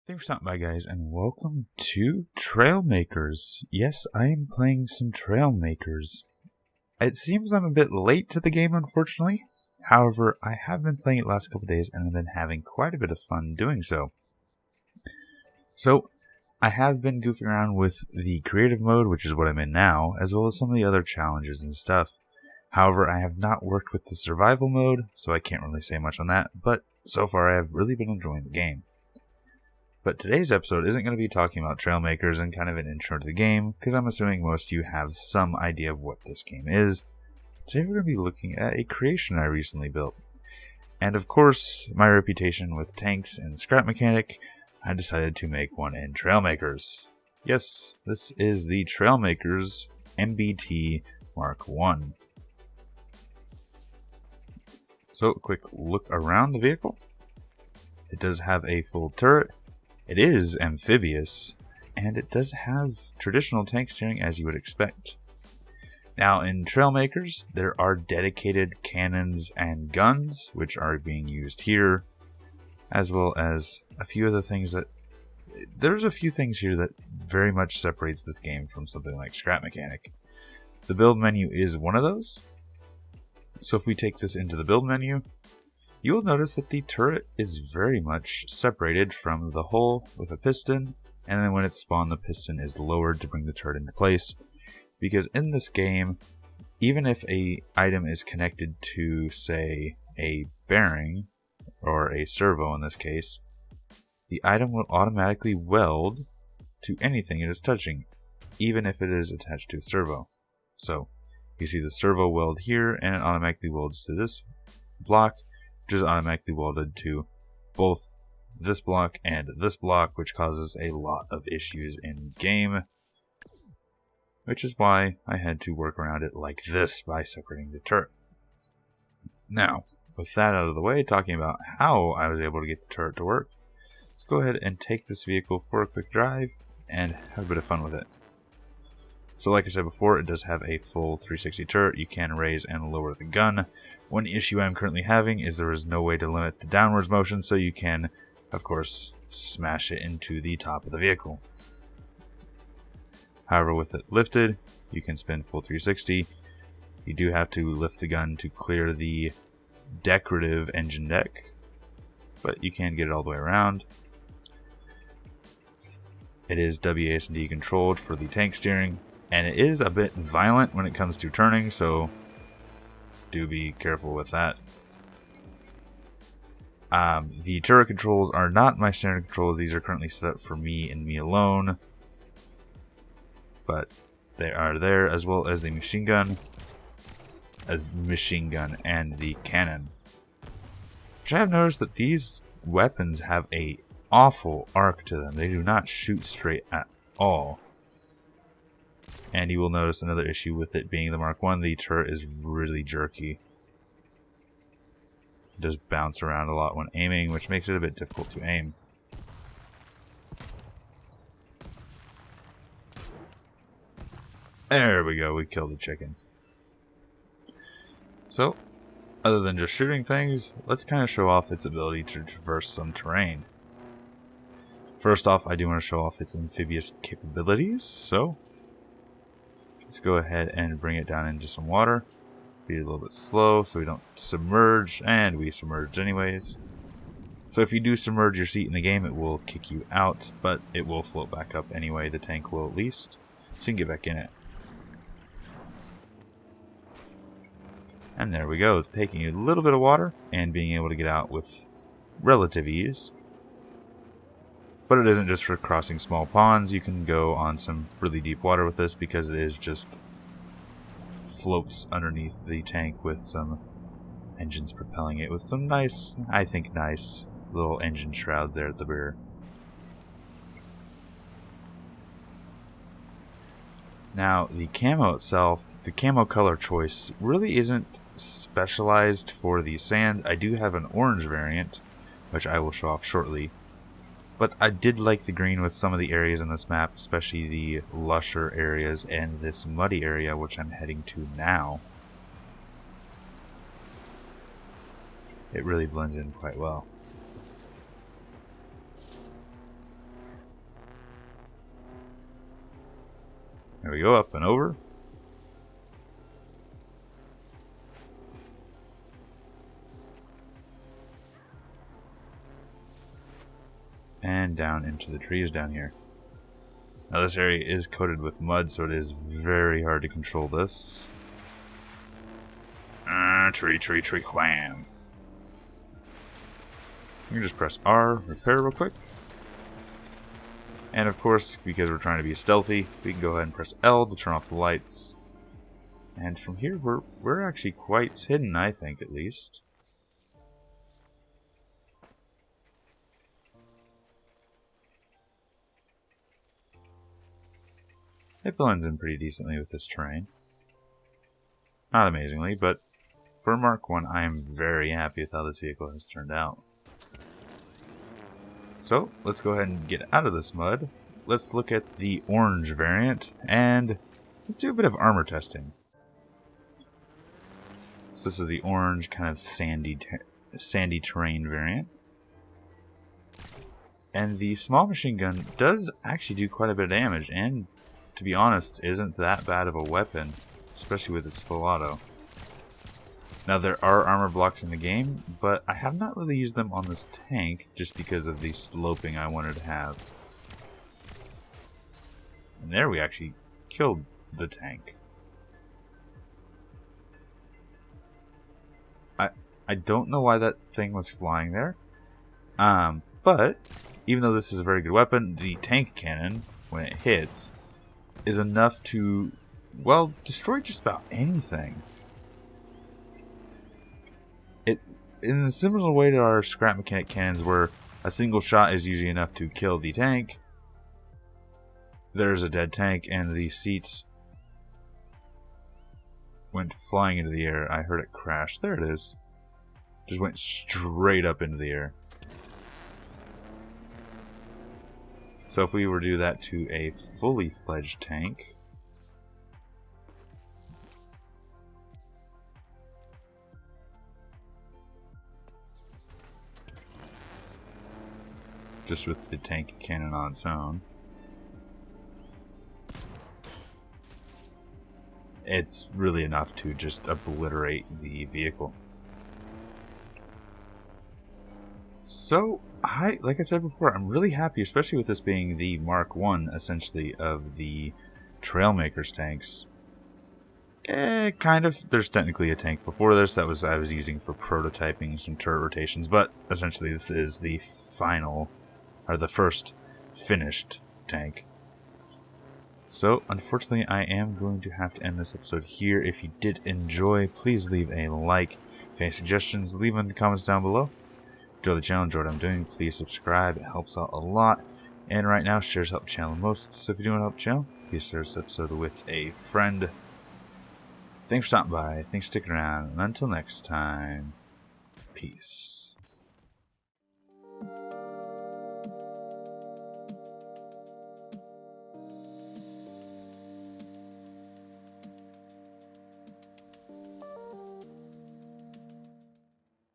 Thanks for stopping by, guys, and welcome to TrailMakers. Yes, I am playing some TrailMakers. It seems I'm a bit late to the game, unfortunately. However, I have been playing it the last couple days, and I've been having quite a bit of fun doing so. So, I have been goofing around with the creative mode, which is what I'm in now, as well as some of the other challenges and stuff. However, I have not worked with the survival mode, so I can't really say much on that, but so far I have really been enjoying the game. But today's episode isn't going to be talking about TrailMakers and kind of an intro to the game, because I'm assuming most of you have some idea of what this game is. Today we're going to be looking at a creation I recently built. And of course, my reputation with tanks and scrap mechanic, I decided to make one in TrailMakers. Yes, this is the TrailMakers MBT Mark 1. So, a quick look around the vehicle. It does have a full turret. It is amphibious, and it does have traditional tank steering as you would expect. Now in TrailMakers, there are dedicated cannons and guns, which are being used here, as well as a few other things that... There's a few things here that very much separates this game from something like Scrap Mechanic. The build menu is one of those. So if we take this into the build menu, you will notice that the turret is very much separated from the hull with a piston, and then when it's spawned, the piston is lowered to bring the turret into place. Because in this game, even if an item is connected to, say, a bearing, or a servo in this case, the item will automatically weld to anything it is touching, even if it is attached to a servo. So, you see the servo weld here, and it automatically welds to this block, which is automatically welded to both this block and this block, which causes a lot of issues in game, which is why I had to work around it like this by separating the turret. Now, with that out of the way, talking about how I was able to get the turret to work, let's go ahead and take this vehicle for a quick drive and have a bit of fun with it. So like I said before, it does have a full 360 turret. You can raise and lower the gun. One issue I'm currently having is there is no way to limit the downwards motion, so you can, of course, smash it into the top of the vehicle. However, with it lifted, you can spin full 360. You do have to lift the gun to clear the decorative engine deck, but you can get it all the way around. It is WASD controlled for the tank steering. And it is a bit violent when it comes to turning, so do be careful with that. The turret controls are not my standard controls. These are currently set up for me and me alone. But they are there, as well as the machine gun and the cannon. Which I have noticed that these weapons have a awful arc to them. They do not shoot straight at all. And you will notice another issue with it being the Mark 1, the turret is really jerky. It does bounce around a lot when aiming, which makes it a bit difficult to aim. There we go, we killed the chicken. So, other than just shooting things, let's kind of show off its ability to traverse some terrain. First off, I do want to show off its amphibious capabilities, so let's go ahead and bring it down into some water. Be a little bit slow so we don't submerge, and we submerged anyways. So if you do submerge your seat in the game, it will kick you out, but it will float back up anyway, the tank will at least, so you can get back in it. And there we go, taking a little bit of water and being able to get out with relative ease. But it isn't just for crossing small ponds. You can go on some really deep water with this because it is just floats underneath the tank with some engines propelling it with some nice, I think nice, little engine shrouds there at the rear. Now, the camo itself, the camo color choice really isn't specialized for the sand. I do have an orange variant, which I will show off shortly. But I did like the green with some of the areas in this map, especially the lusher areas and this muddy area, which I'm heading to now. It really blends in quite well. we go, up and over. And down into the trees down here. Now this area is coated with mud, so it is very hard to control this. Tree, wham. You can just press R, repair real quick. And of course, because we're trying to be stealthy, we can go ahead and press L to turn off the lights. And from here, we're actually quite hidden, I think, at least. It blends in pretty decently with this terrain. Not amazingly, but for Mark 1, I am very happy with how this vehicle has turned out. So, let's go ahead and get out of this mud. Let's look at the orange variant, and let's do a bit of armor testing. So this is the orange kind of sandy terrain variant. And the small machine gun does actually do quite a bit of damage, and to be honest, isn't that bad of a weapon, especially with its full auto. Now there are armor blocks in the game, but I have not really used them on this tank just because of the sloping I wanted to have. And there we actually killed the tank. I don't know why that thing was flying there. But even though this is a very good weapon, the tank cannon, when it hits, is enough to, well, destroy just about anything. In a similar way to our scrap mechanic cannons, where a single shot is usually enough to kill the tank, there's a dead tank and the seats went flying into the air. I heard it crash. There it is. Just went straight up into the air. So if we were to do that to a fully fledged tank, just with the tank cannon on its own, it's really enough to just obliterate the vehicle. So, like I said before, I'm really happy, especially with this being the Mark 1, essentially, of the TrailMakers tanks. Kind of. There's technically a tank before this that I was using for prototyping some turret rotations, but essentially this is the final, or the first finished tank. So, unfortunately, I am going to have to end this episode here. If you did enjoy, please leave a like. If you have any suggestions, leave them in the comments down below. Enjoy the channel, enjoy what I'm doing, please subscribe, it helps out a lot. And right now, shares help the channel most, so if you do want to help the channel, please share this episode with a friend. Thanks for stopping by, thanks for sticking around, and until next time, peace.